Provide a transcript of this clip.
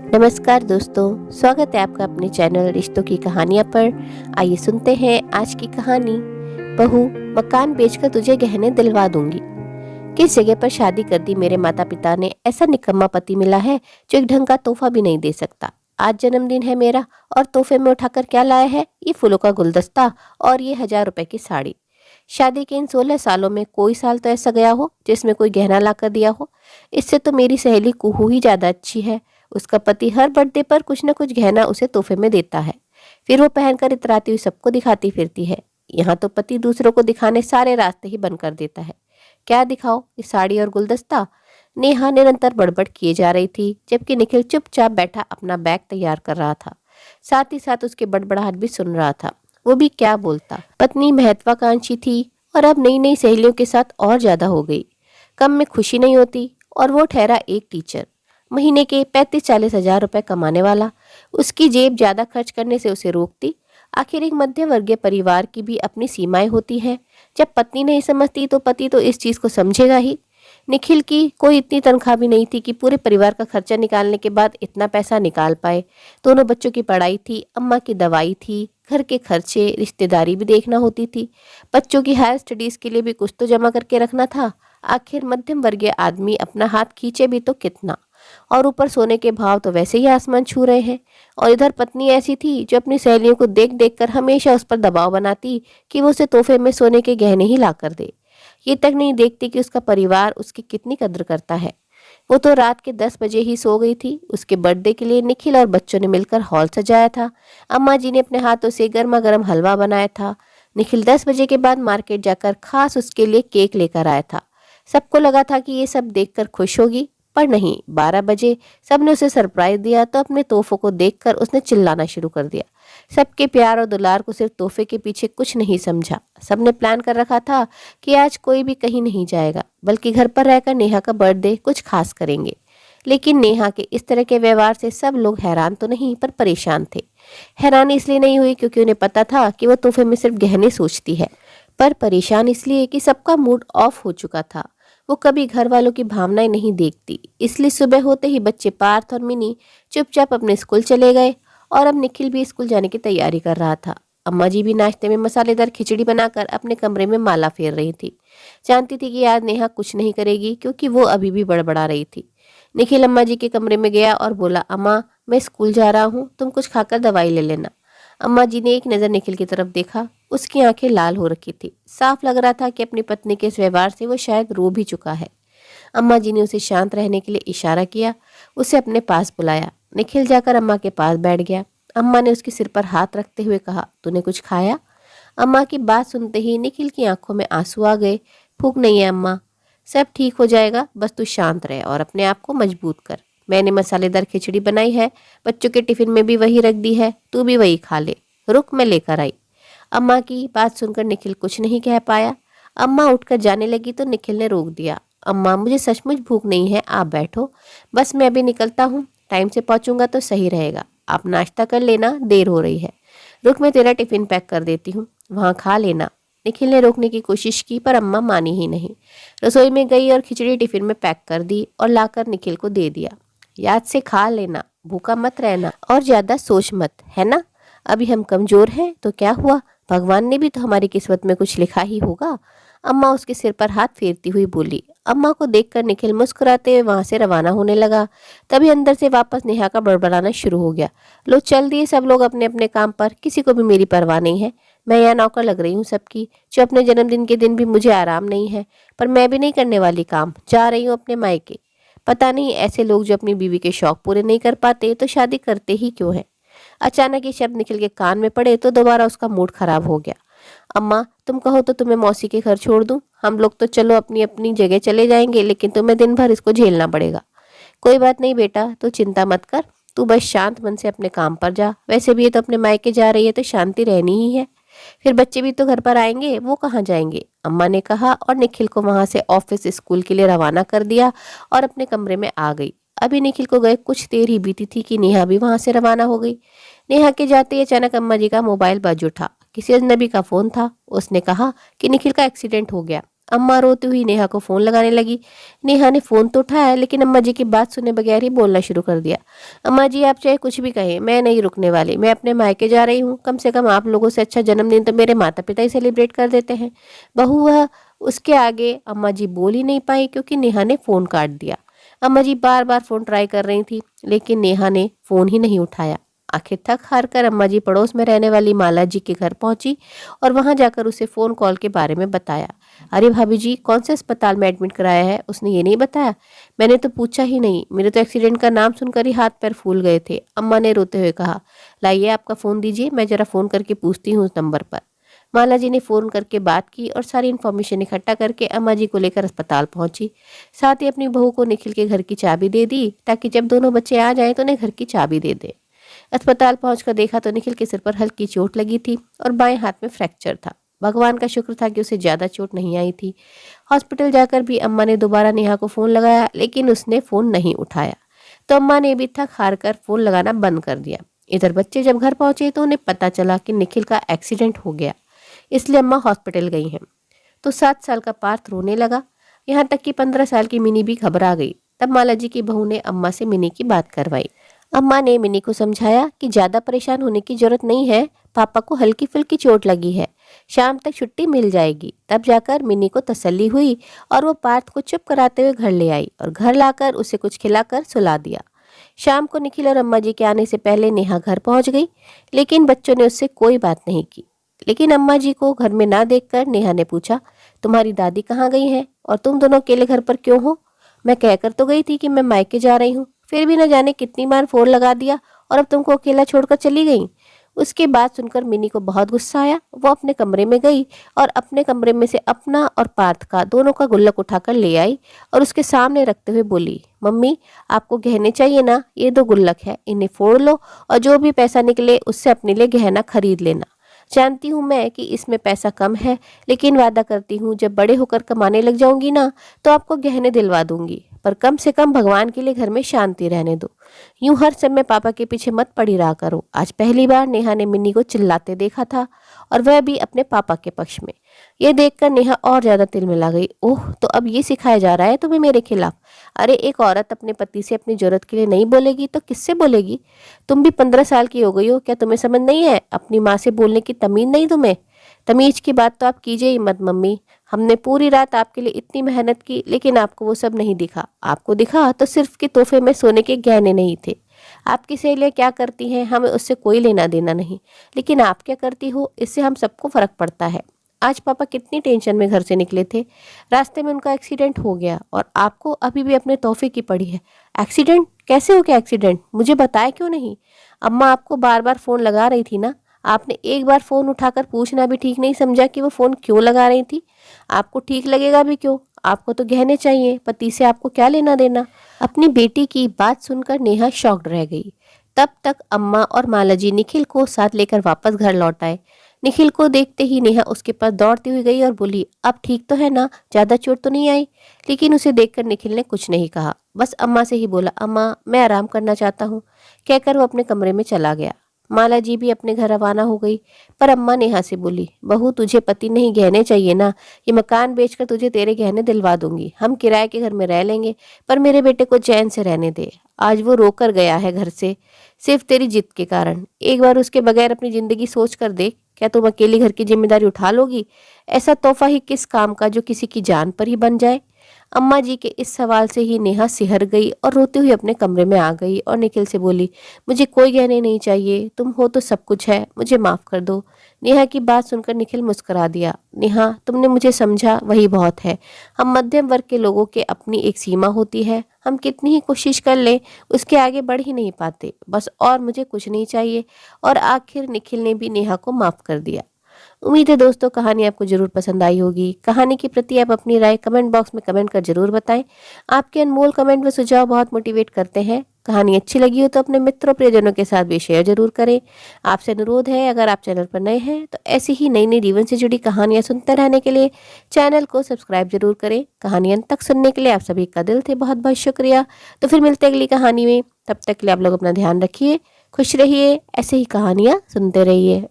नमस्कार दोस्तों, स्वागत है आपका अपने चैनल रिश्तों की कहानियां पर। आइए सुनते हैं आज की कहानी। बहू, मकान बेचकर तुझे गहने दिलवा दूंगी। किस जगह पर शादी कर दी मेरे माता पिता ने। ऐसा निकम्मा पति मिला है जो एक ढंग का तोहफा भी नहीं दे सकता। आज जन्मदिन है मेरा और तोहफे में उठाकर क्या लाया है, ये फूलों का गुलदस्ता और ये 1000 रुपए की साड़ी। शादी के इन 16 सालों में कोई साल तो ऐसा गया हो जिसमें कोई गहना ला कर दिया हो। इससे तो मेरी सहेली कुहू ही ज्यादा अच्छी है। उसका पति हर बर्थडे पर कुछ न कुछ गहना उसे तोहफे में देता है, फिर वो पहनकर इतराती हुई सबको दिखाती फिरती है। यहाँ तो पति दूसरों को दिखाने सारे रास्ते ही बंद कर देता है। क्या दिखाओ, ये साड़ी और गुलदस्ता। नेहा निरंतर बड़बड़ किए जा रही थी, जबकि निखिल चुपचाप बैठा अपना बैग तैयार कर रहा था। साथ ही साथ उसके बड़बड़ाहट भी सुन रहा था। वो भी क्या बोलता। पत्नी महत्वाकांक्षी थी और अब नई नई सहेलियों के साथ और ज्यादा हो गई। कम में खुशी नहीं होती और वो ठहरा एक टीचर, महीने के 35-40 हजार रुपए कमाने वाला। उसकी जेब ज्यादा खर्च करने से उसे रोकती। आखिर एक मध्य वर्गीय परिवार की भी अपनी सीमाएं होती हैं। जब पत्नी नहीं समझती तो पति तो इस चीज को समझेगा ही। निखिल की कोई इतनी तनख्वाह भी नहीं थी कि पूरे परिवार का खर्चा निकालने के बाद इतना पैसा निकाल पाए। दोनों बच्चों की पढ़ाई थी, अम्मा की दवाई थी, घर के खर्चे, रिश्तेदारी भी देखना होती थी। बच्चों की हायर स्टडीज के लिए भी कुछ तो जमा करके रखना था। आखिर मध्यम वर्गीय आदमी अपना हाथ खींचे भी तो कितना। और ऊपर सोने के भाव तो वैसे ही आसमान छू रहे हैं। और इधर पत्नी ऐसी थी जो अपनी सहेलियों को देख देख कर हमेशा उस पर दबाव बनाती कि वो उसे तोहफे में सोने के गहने ही ला कर दे। ये तक नहीं देखती कि उसका परिवार उसकी कितनी कद्र करता है। वो तो रात के 10 बजे ही सो गई थी। उसके बर्थडे के लिए निखिल और बच्चों ने मिलकर हॉल सजाया था। अम्मा जी ने अपने हाथों से गर्मा गर्म हलवा बनाया था। निखिल 10 बजे के बाद मार्केट जाकर खास उसके लिए केक लेकर आया था। सबको लगा था कि ये सब देखकर खुश होगी, पर नहीं। 12 बजे सबने उसे सरप्राइज दिया तो अपने तोहफों को देखकर उसने चिल्लाना शुरू कर दिया। सबके प्यार और दुलार को सिर्फ तोहफे के पीछे कुछ नहीं समझा। सबने प्लान कर रखा था कि आज कोई भी कहीं नहीं जाएगा, बल्कि घर पर रहकर नेहा का बर्थडे कुछ खास करेंगे। लेकिन नेहा के इस तरह के व्यवहार से सब लोग हैरान तो नहीं पर परेशान थे। हैरानी इसलिए नहीं हुई क्योंकि उन्हें पता था कि वो तोहफे में सिर्फ गहने सोचती है, पर परेशान इसलिए कि सबका मूड ऑफ हो चुका था। वो कभी घर वालों की भावनाएं नहीं देखती। इसलिए सुबह होते ही बच्चे पार्थ और मिनी चुपचाप अपने स्कूल चले गए और अब निखिल भी स्कूल जाने की तैयारी कर रहा था। अम्मा जी भी नाश्ते में मसालेदार खिचड़ी बनाकर अपने कमरे में माला फेर रही थी। जानती थी कि आज नेहा कुछ नहीं करेगी क्योंकि वो अभी भी बड़बड़ा रही थी। निखिल अम्मा जी के कमरे में गया और बोला, अम्मा मैं स्कूल जा रहा हूँ, तुम कुछ खाकर दवाई ले लेना। अम्मा जी ने एक नज़र निखिल की तरफ देखा। उसकी आंखें लाल हो रखी थी। साफ लग रहा था कि अपनी पत्नी के इस व्यवहार से वो शायद रो भी चुका है। अम्मा जी ने उसे शांत रहने के लिए इशारा किया, उसे अपने पास बुलाया। निखिल जाकर अम्मा के पास बैठ गया। अम्मा ने उसके सिर पर हाथ रखते हुए कहा, तूने कुछ खाया? अम्मा की बात सुनते ही निखिल की आंखों में आंसू आ गए। भूख नहीं है अम्मा, सब ठीक हो जाएगा, बस तू शांत रहे और अपने आप को मजबूत कर। मैंने मसालेदार खिचड़ी बनाई है, बच्चों के टिफिन में भी वही रख दी है, तू भी वही खा ले। रुक, मैं लेकर आई। अम्मा की बात सुनकर निखिल कुछ नहीं कह पाया। अम्मा उठकर जाने लगी तो निखिल ने रोक दिया। अम्मा मुझे सचमुच भूख नहीं है, आप बैठो, बस मैं अभी निकलता हूँ, टाइम से पहुँचूंगा तो सही रहेगा। आप नाश्ता कर लेना, देर हो रही है। रुक, मैं तेरा टिफिन पैक कर देती हूँ, वहाँ खा लेना। निखिल ने रोकने की कोशिश की पर अम्मा मानी ही नहीं। रसोई में गई और खिचड़ी टिफिन में पैक कर दी और लाकर निखिल को दे दिया। याद से खा लेना, भूखा मत रहना और ज्यादा सोच मत, है ना? अभी हम कमजोर हैं तो क्या हुआ, भगवान ने भी तो हमारी किस्मत में कुछ लिखा ही होगा। अम्मा उसके सिर पर हाथ फेरती हुई बोली। अम्मा को देखकर निखिल मुस्कुराते हुए वहां से रवाना होने लगा। तभी अंदर से वापस नेहा का बड़बड़ाना शुरू हो गया। लो चल दिए सब लोग अपने अपने काम पर, किसी को भी मेरी परवाह नहीं है। मैं यहाँ नौकर लग रही हूँ सबकी, जो अपने जन्मदिन के दिन भी मुझे आराम नहीं है। पर मैं भी नहीं करने वाली काम, जा रही हूँ अपने मायके। पता नहीं ऐसे लोग जो अपनी बीवी के शौक पूरे नहीं कर पाते तो शादी करते ही क्यों है। अचानक ये शब्द निखिल के कान में पड़े तो दोबारा उसका मूड खराब हो गया। अम्मा तुम कहो तो तुम्हें मौसी के घर छोड़ दूं, हम लोग तो चलो अपनी अपनी जगह चले जाएंगे, लेकिन तुम्हें दिन भर इसको झेलना पड़ेगा। कोई बात नहीं बेटा, तू चिंता मत कर, तू बस शांत मन से अपने काम पर जा। वैसे भी ये तो अपने मायके जा रही है तो शांति रहनी ही है। फिर बच्चे भी तो घर पर आएंगे, वो कहाँ जाएंगे? अम्मा ने कहा और निखिल को वहां से ऑफिस स्कूल के लिए रवाना कर दिया और अपने कमरे में आ गई। अभी निखिल को गए कुछ देर ही बीती थी कि नेहा भी वहां से रवाना हो गई। नेहा के जाते ही अचानक अम्मा जी का मोबाइल बज उठा। किसी अजनबी का फोन था। उसने कहा कि निखिल का एक्सीडेंट हो गया। अम्मा रोती हुई नेहा को फोन लगाने लगी। नेहा ने फोन तो उठाया लेकिन अम्मा जी की बात सुने बगैर ही बोलना शुरू कर दिया। अम्मा जी आप चाहे कुछ भी कहें, मैं नहीं रुकने वाली। मैं अपने मायके जा रही हूँ। कम से कम आप लोगों से अच्छा जन्मदिन तो मेरे माता पिता ही सेलिब्रेट कर देते हैं। बहू वह उसके आगे अम्मा जी बोल ही नहीं पाई क्योंकि नेहा ने फोन काट दिया। अम्मा जी बार बार फोन ट्राई कर रही थी लेकिन नेहा ने फोन ही नहीं उठाया। आखिर थक हार कर अम्मा जी पड़ोस में रहने वाली माला जी के घर पहुंची और वहां जाकर उसे फोन कॉल के बारे में बताया। अरे भाभी जी कौन से अस्पताल में एडमिट कराया है? उसने ये नहीं बताया। मैंने तो पूछा ही नहीं, मेरे तो एक्सीडेंट का नाम सुनकर ही हाथ पैर फूल गए थे, अम्मा ने रोते हुए कहा। लाइए आपका फ़ोन दीजिए, मैं ज़रा फ़ोन करके पूछती हूँ उस नंबर पर। माला जी ने फ़ोन करके बात की और सारी इन्फॉर्मेशन इकट्ठा करके अम्मा जी को लेकर अस्पताल पहुंची। साथ ही अपनी बहू को निखिल के घर की चाबी दे दी ताकि जब दोनों बच्चे आ जाएं तो उन्हें घर की चाबी दे दे। अस्पताल पहुंचकर देखा तो निखिल के सिर पर हल्की चोट लगी थी और बाएं हाथ में फ्रैक्चर था। भगवान का शुक्र था कि उसे ज़्यादा चोट नहीं आई थी। हॉस्पिटल जाकर भी अम्मा ने दोबारा नेहा को फ़ोन लगाया लेकिन उसने फ़ोन नहीं उठाया, तो अम्मा ने भी थक हार कर फ़ोन लगाना बंद कर दिया। इधर बच्चे जब घर पहुंचे तो उन्हें पता चला कि निखिल का एक्सीडेंट हो गया, इसलिए अम्मा हॉस्पिटल गई हैं। तो 7 साल का पार्थ रोने लगा, यहाँ तक कि 15 साल की मिनी भी घबरा गई। तब माला जी की बहू ने अम्मा से मिनी की बात करवाई। अम्मा ने मिनी को समझाया कि ज़्यादा परेशान होने की जरूरत नहीं है, पापा को हल्की फुल्की चोट लगी है, शाम तक छुट्टी मिल जाएगी। तब जाकर मिनी को तसल्ली हुई और वो पार्थ को चुप कराते हुए घर ले आई और घर लाकर उसे कुछ खिलाकर सुला दिया। शाम को निखिल और अम्मा जी के आने से पहले नेहा घर पहुंच गई लेकिन बच्चों ने उससे कोई बात नहीं की। लेकिन अम्मा जी को घर में ना देखकर नेहा ने पूछा, तुम्हारी दादी कहाँ गई है और तुम दोनों अकेले घर पर क्यों हो? मैं कहकर तो गई थी कि मैं मायके जा रही हूँ, फिर भी न जाने कितनी बार फोन लगा दिया और अब तुमको अकेला छोड़कर चली गई। उसके बाद सुनकर मिनी को बहुत गुस्सा आया। वो अपने कमरे में गई और अपने कमरे में से अपना और पार्थ का दोनों का गुल्लक उठाकर ले आई और उसके सामने रखते हुए बोली, मम्मी आपको गहने चाहिए ना, ये 2 गुल्लक है, इन्हें फोड़ लो और जो भी पैसा निकले उससे अपने लिए गहना खरीद लेना। जानती हूँ मैं कि इसमें पैसा कम है, लेकिन वादा करती हूँ जब बड़े होकर कमाने लग जाऊंगी ना तो आपको गहने दिलवा दूंगी, पर कम से कम भगवान के लिए घर में शांति रहने दो। यूं हर समय पापा के पीछे मत पड़ी रहा करो। आज पहली बार नेहा ने मिन्नी को चिल्लाते देखा था और वह भी अपने पापा के पक्ष में। ये देखकर नेहा और ज्यादा तिलमिला गई। ओह, तो अब ये सिखाया जा रहा है तुम्हें मेरे खिलाफ? अरे एक औरत अपने पति से अपनी जरूरत के लिए नहीं बोलेगी तो किससे बोलेगी? तुम भी 15 साल की हो गई हो, क्या तुम्हें समझ नहीं है? अपनी माँ से बोलने की तमीज नहीं तुम्हें? तमीज की बात तो आप कीजिए ही मत मम्मी। हमने पूरी रात आपके लिए इतनी मेहनत की लेकिन आपको वो सब नहीं दिखा। आपको दिखा तो सिर्फ के तोहफे में सोने के गहने नहीं थे। आपकी सहेलियां क्या करती हैं हमें उससे कोई लेना देना नहीं, लेकिन आप क्या करती हो इससे हम सबको फर्क पड़ता है। आज पापा कितनी टेंशन में घर से निकले थे, रास्ते में उनका एक्सीडेंट हो गया और आपको अभी भी अपने तोहफे की पड़ी है। एक्सीडेंट? कैसे हो गया एक्सीडेंट? मुझे बताया क्यों नहीं? अम्मा आपको बार बार फोन लगा रही थी ना, आपने एक बार फोन उठाकर पूछना भी ठीक नहीं समझा कि वो फोन क्यों लगा रही थी? आपको ठीक लगेगा भी क्यों? आपको तो गहने चाहिए, पति से आपको क्या लेना देना? अपनी बेटी की बात सुनकर नेहा शॉक्ड रह गई। तब तक अम्मा और मालाजी निखिल को साथ लेकर वापस घर लौट आए। निखिल को देखते ही नेहा उसके पास दौड़ती हुई गई और बोली, अब ठीक तो है ना, ज्यादा चोट तो नहीं आई? लेकिन उसे देखकर निखिल ने कुछ नहीं कहा, बस अम्मा से ही बोला, अम्मा मैं आराम करना चाहता हूँ, कहकर वो अपने कमरे में चला गया। माला जी भी अपने घर रवाना हो गई, पर अम्मा नेहा से बोली, बहू तुझे पति नहीं गहने चाहिए ना, ये मकान बेचकर तुझे तेरे गहने दिलवा दूंगी, हम किराए के घर में रह लेंगे, पर मेरे बेटे को चैन से रहने दे। आज वो रोकर गया है घर से, सिर्फ तेरी जिद के कारण। एक बार उसके बगैर अपनी जिंदगी सोच कर देख, क्या तुम अकेली घर की जिम्मेदारी उठा लोगी? ऐसा तोहफा ही किस काम का जो किसी की जान पर ही बन जाए? अम्मा जी के इस सवाल से ही नेहा सिहर गई और रोती हुई अपने कमरे में आ गई और निखिल से बोली, मुझे कोई गहने नहीं चाहिए, तुम हो तो सब कुछ है, मुझे माफ कर दो। नेहा की बात सुनकर निखिल मुस्कुरा दिया। नेहा तुमने मुझे समझा वही बहुत है। हम मध्यम वर्ग के लोगों के अपनी एक सीमा होती है, हम कितनी ही कोशिश कर लें उसके आगे बढ़ ही नहीं पाते, बस और मुझे कुछ नहीं चाहिए। और आखिर निखिल ने भी नेहा को माफ कर दिया। उम्मीद है दोस्तों कहानी आपको जरूर पसंद आई होगी। कहानी के प्रति आप अपनी राय कमेंट बॉक्स में कमेंट कर जरूर बताएं। आपके अनमोल कमेंट व सुझाव बहुत मोटिवेट करते हैं। कहानी अच्छी लगी हो तो अपने मित्रों प्रियजनों के साथ भी शेयर जरूर करें। आपसे अनुरोध है, अगर आप चैनल पर नए हैं तो ऐसी ही नई नई जीवन से जुड़ी कहानियां सुनते रहने के लिए चैनल को सब्सक्राइब जरूर करें। कहानी अंत तक सुनने के लिए आप सभी का दिल से बहुत बहुत शुक्रिया। तो फिर मिलते हैं अगली कहानी में, तब तक के लिए आप लोग अपना ध्यान रखिए, खुश रहिए, ऐसे ही कहानियां सुनते रहिए।